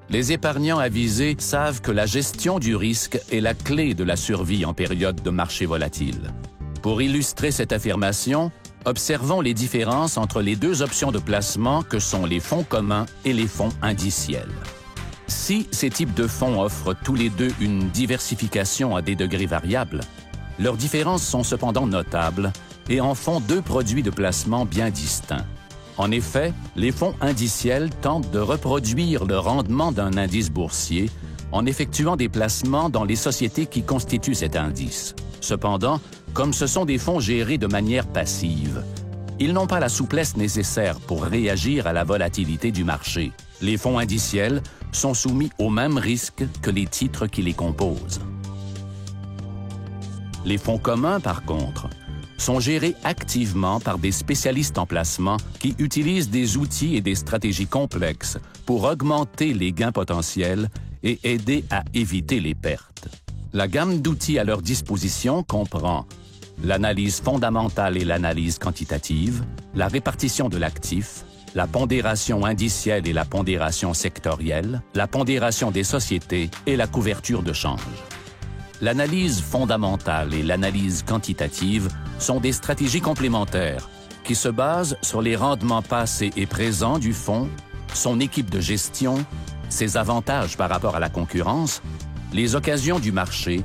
Les épargnants avisés savent que la gestion du risque est la clé de la survie en période de marché volatile. Pour illustrer cette affirmation, observons les différences entre les deux options de placement que sont les fonds communs et les fonds indiciels. Si ces types de fonds offrent tous les deux une diversification à des degrés variables, leurs différences sont cependant notables et en font deux produits de placement bien distincts. En effet, les fonds indiciels tentent de reproduire le rendement d'un indice boursier en effectuant des placements dans les sociétés qui constituent cet indice. Cependant, comme ce sont des fonds gérés de manière passive, ils n'ont pas la souplesse nécessaire pour réagir à la volatilité du marché. Les fonds indiciels sont soumis aux mêmes risques que les titres qui les composent. Les fonds communs, par contre, sont gérés activement par des spécialistes en placement qui utilisent des outils et des stratégies complexes pour augmenter les gains potentiels et aider à éviter les pertes. La gamme d'outils à leur disposition comprend l'analyse fondamentale et l'analyse quantitative, la répartition de l'actif, la pondération indicielle et la pondération sectorielle, la pondération des sociétés et la couverture de change. L'analyse fondamentale et l'analyse quantitative sont des stratégies complémentaires qui se basent sur les rendements passés et présents du fonds, son équipe de gestion, ses avantages par rapport à la concurrence, les occasions du marché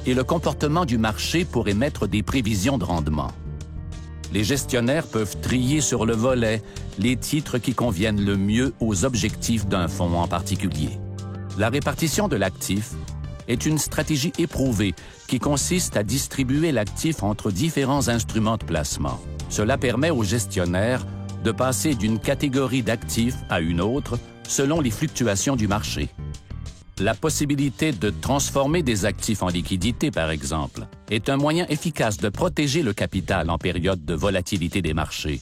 et le comportement du marché pour émettre des prévisions de rendement. Les gestionnaires peuvent trier sur le volet les titres qui conviennent le mieux aux objectifs d'un fonds en particulier. La répartition de l'actif est une stratégie éprouvée qui consiste à distribuer l'actif entre différents instruments de placement. Cela permet aux gestionnaires de passer d'une catégorie d'actifs à une autre selon les fluctuations du marché. La possibilité de transformer des actifs en liquidités, par exemple, est un moyen efficace de protéger le capital en période de volatilité des marchés.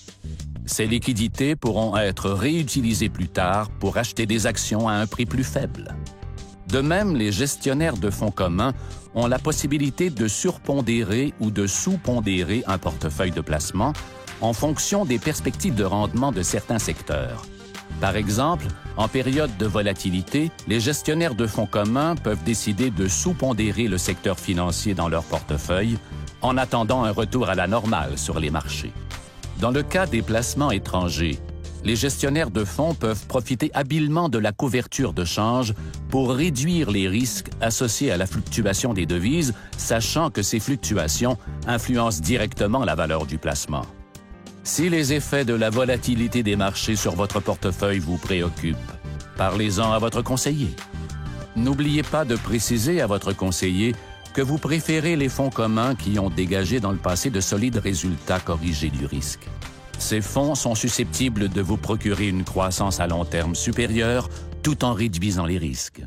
Ces liquidités pourront être réutilisées plus tard pour acheter des actions à un prix plus faible. De même, les gestionnaires de fonds communs ont la possibilité de surpondérer ou de sous-pondérer un portefeuille de placement en fonction des perspectives de rendement de certains secteurs. Par exemple, en période de volatilité, les gestionnaires de fonds communs peuvent décider de sous-pondérer le secteur financier dans leur portefeuille en attendant un retour à la normale sur les marchés. Dans le cas des placements étrangers, les gestionnaires de fonds peuvent profiter habilement de la couverture de change pour réduire les risques associés à la fluctuation des devises, sachant que ces fluctuations influencent directement la valeur du placement. Si les effets de la volatilité des marchés sur votre portefeuille vous préoccupent, parlez-en à votre conseiller. N'oubliez pas de préciser à votre conseiller que vous préférez les fonds communs qui ont dégagé dans le passé de solides résultats corrigés du risque. Ces fonds sont susceptibles de vous procurer une croissance à long terme supérieure tout en réduisant les risques.